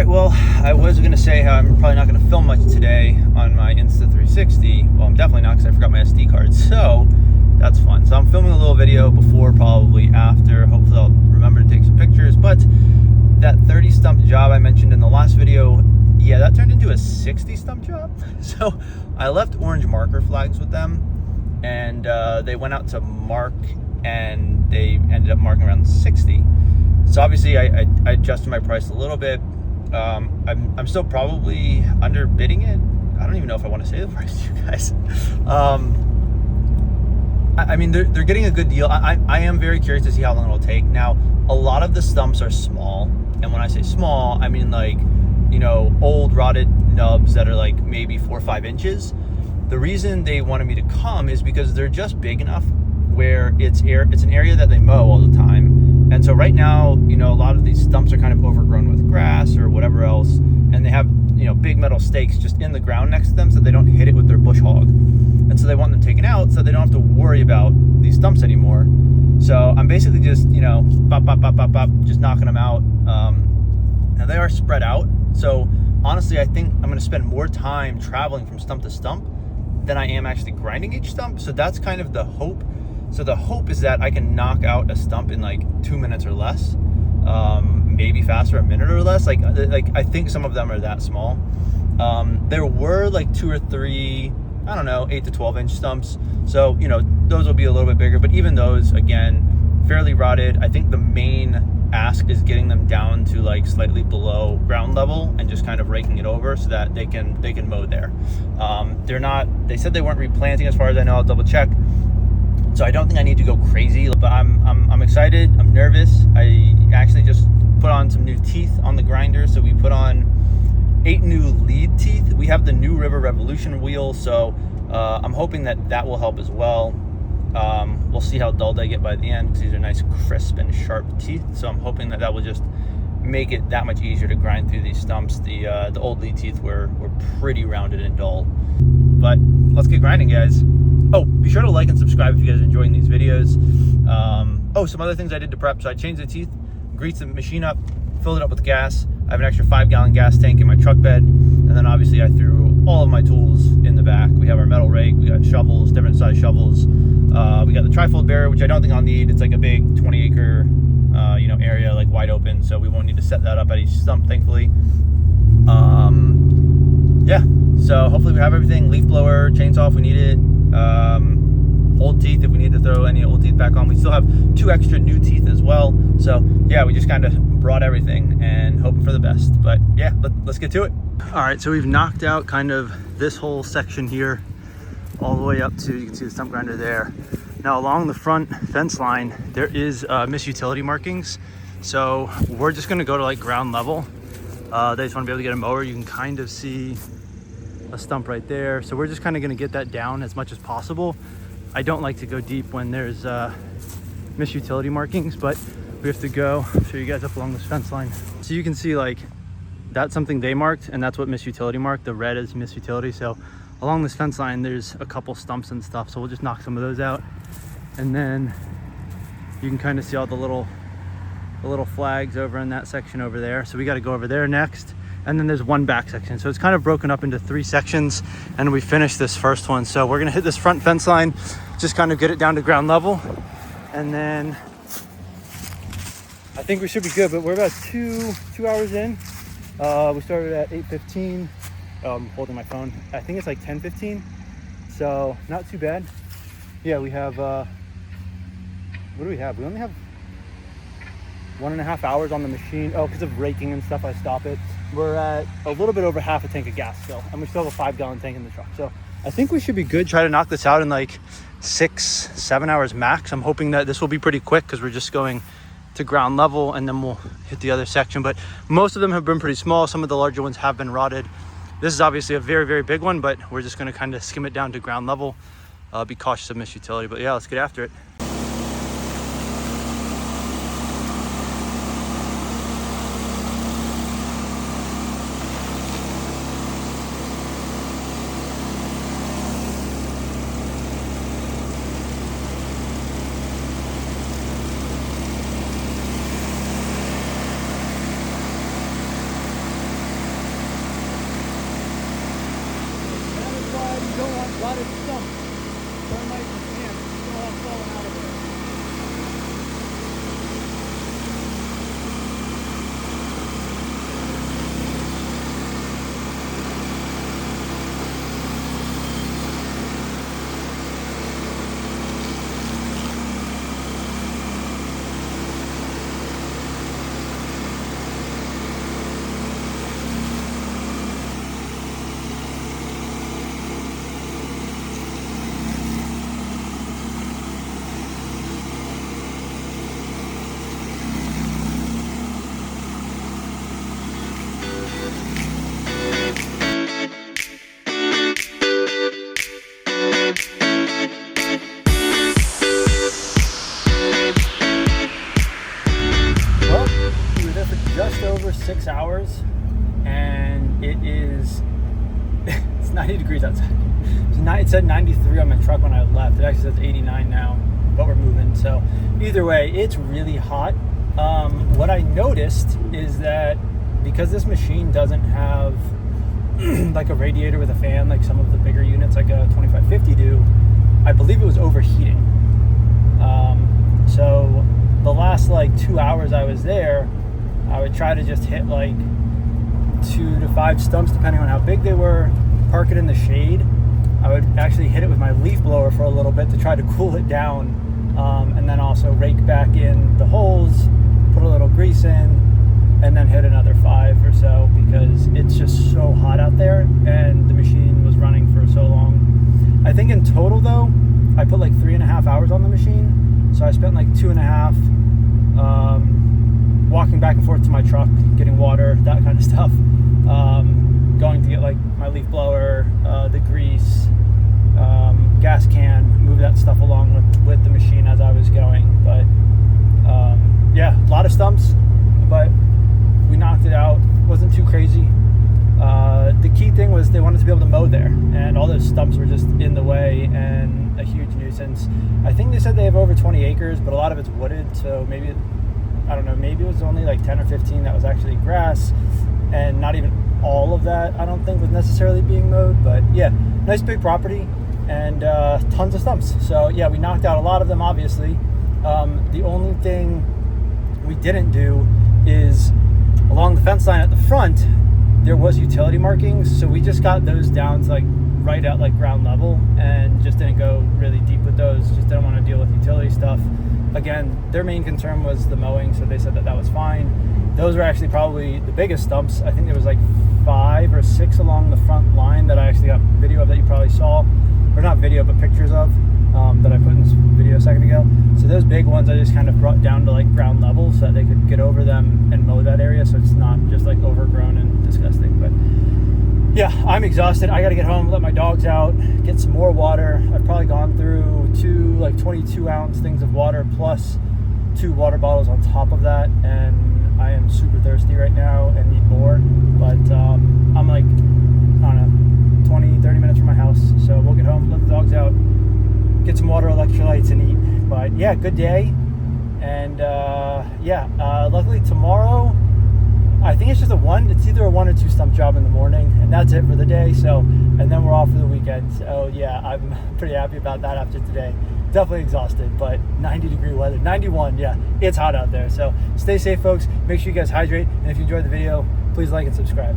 right, well, I was going to say how I'm probably not going to film much today on my Insta360. Well, I'm definitely not, because I forgot my SD card, so that's fun. So I'm filming a little video before, probably after. Hopefully I'll remember to take some pictures. But that 30 stump job I mentioned in the last video, yeah, that turned into a 60 stump job. So I left orange marker flags with them, and they went out to mark, and they ended up marking around 60. So obviously I adjusted my price a little bit. I'm still probably underbidding it. I don't even know if I want to say the price to you guys. I mean, they're getting a good deal. I am very curious to see how long it'll take. Now, a lot of the stumps are small, and when I say small, I mean like, you know, old rotted nubs that are like maybe 4 or 5 inches. The reason they wanted me to come is because they're just big enough where it's an area that they mow all the time. And so right now, you know, a lot of these stumps are kind of overgrown with grass or whatever else, and they have, you know, big metal stakes just in the ground next to them so they don't hit it with their bush hog. And so they want them taken out so they don't have to worry about these stumps anymore. So I'm basically just, you know, bop, bop, bop, bop, bop, just knocking them out. Now they are spread out. So honestly, I think I'm going to spend more time traveling from stump to stump than I am actually grinding each stump. So that's kind of the hope. So the hope is that I can knock out a stump in like 2 minutes or less, maybe faster, a minute or less. Like I think some of them are that small. There were like 2 or 3, I don't know, 8 to 12 inch stumps. So, you know, those will be a little bit bigger, but even those, again, fairly rotted. I think the main ask is getting them down to like slightly below ground level and just kind of raking it over so that they can mow there. They said they weren't replanting as far as I know. I'll double check. So I don't think I need to go crazy, but I'm excited. I'm nervous. I actually just put on some new teeth on the grinder. So we put on 8 new lead teeth. We have the new River Revolution wheel, so I'm hoping that will help as well. We'll see how dull they get by the end, because these are nice, crisp, and sharp teeth. So I'm hoping that will just make it that much easier to grind through these stumps. The old lead teeth were pretty rounded and dull. But let's get grinding, guys. Oh, be sure to like and subscribe if you guys are enjoying these videos. Some other things I did to prep. So I changed the teeth, greased the machine up, filled it up with gas. I have an extra 5-gallon gas tank in my truck bed. And then obviously I threw all of my tools in the back. We have our metal rake, we got shovels, different size shovels. We got the trifold barrier, which I don't think I'll need. It's like a big 20-acre area, like wide open. So we won't need to set that up at each stump, thankfully. Yeah, so hopefully we have everything. Leaf blower, chainsaw if we need it. Old teeth if we need to throw any old teeth back on. We still have 2 extra new teeth as well. So yeah, we just kind of brought everything and hoping for the best. But yeah, let's get to it. All right, so we've knocked out kind of this whole section here all the way up to, you can see the stump grinder there. Now along the front fence line, there is misutility markings. So we're just gonna go to like ground level. They just wanna be able to get a mower. You can kind of see a stump right there. So we're just kind of gonna get that down as much as possible. I don't like to go deep when there's misutility markings, but we have to go. I'll show you guys up along this fence line. So you can see like, that's something they marked, and that's what misutility marked. The red is misutility. So along this fence line, there's a couple stumps and stuff. So we'll just knock some of those out. And then you can kind of see all the little flags over in that section over there. So we got to go over there next. And then there's one back section. So it's kind of broken up into 3 sections, and we finished this first one. So we're gonna hit this front fence line, just kind of get it down to ground level. And then I think we should be good, but we're about two hours in. We started at 8:15. I'm holding my phone. I think it's like 10:15. So not too bad. Yeah, we have, what do we have? We only have 1.5 hours on the machine. Oh, because of raking and stuff, I stop it. We're at a little bit over half a tank of gas still, and we still have a 5-gallon tank in the truck. So I think we should be good. Try to knock this out in like 6-7 hours max. I'm hoping that this will be pretty quick, because we're just going to ground level and then we'll hit the other section. But most of them have been pretty small. Some of the larger ones have been rotted. This is obviously a very, very big one, but we're just going to kind of skim it down to ground level. Be cautious of misutility, but yeah, let's get after it. rotted stumps, termites and ants still all falling out of there. Just over 6 hours, and it is it's 90 degrees outside. It said 93 on my truck when I left. It actually says 89 now, but we're moving. So either way, it's really hot. What I noticed is that because this machine doesn't have like a radiator with a fan like some of the bigger units like a 2550 do, I believe it was overheating. So the last like 2 hours I was there, I would try to just hit like 2 to 5 stumps depending on how big they were, park it in the shade. I would actually hit it with my leaf blower for a little bit to try to cool it down, and then also rake back in the holes, put a little grease in, and then hit another 5 or so because it's just so hot out there and the machine was running for so long. I think in total though, I put like 3.5 hours on the machine. So I spent like 2.5 walking back and forth to my truck, getting water, that kind of stuff. Going to get like my leaf blower, the grease, gas can, move that stuff along with the machine as I was going. But yeah, a lot of stumps, but we knocked it out. Wasn't too crazy. The key thing was they wanted to be able to mow there, and all those stumps were just in the way and a huge nuisance. I think they said they have over 20 acres, but a lot of it's wooded, so maybe, I don't know, maybe it was only like 10 or 15 that was actually grass, and not even all of that I don't think was necessarily being mowed. But yeah, nice big property and tons of stumps. So yeah, we knocked out a lot of them, obviously. The only thing we didn't do is along the fence line at the front, there was utility markings, so we just got those down to like right at like ground level and just didn't go really deep with those. Just didn't want to deal with utility stuff. Again, their main concern was the mowing, so they said that was fine. Those were actually probably the biggest stumps. I think there was like 5 or 6 along the front line that I actually got video of that you probably saw, or not video, but pictures of, that I put in this video a second ago. So those big ones I just kind of brought down to like ground level so that they could get over them and mow that area, so it's not just like overgrown and disgusting. But yeah, I'm exhausted. I got to get home, let my dogs out, get some more water. I've probably gone through 2 like 22-ounce things of water plus 2 water bottles on top of that, and I am super thirsty right now and need more. But I'm like, I don't know, 20-30 minutes from my house, so we'll get home, let the dogs out, get some water, electrolytes, and eat. But yeah, good day. And luckily tomorrow, I think it's just it's either a 1 or 2 stump job in the morning, and that's it for the day. So, and then we're off for the weekend. So yeah, I'm pretty happy about that after today. Definitely exhausted, but 90-degree weather, 91, yeah, it's hot out there. So stay safe, folks. Make sure you guys hydrate, and if you enjoyed the video, please like and subscribe.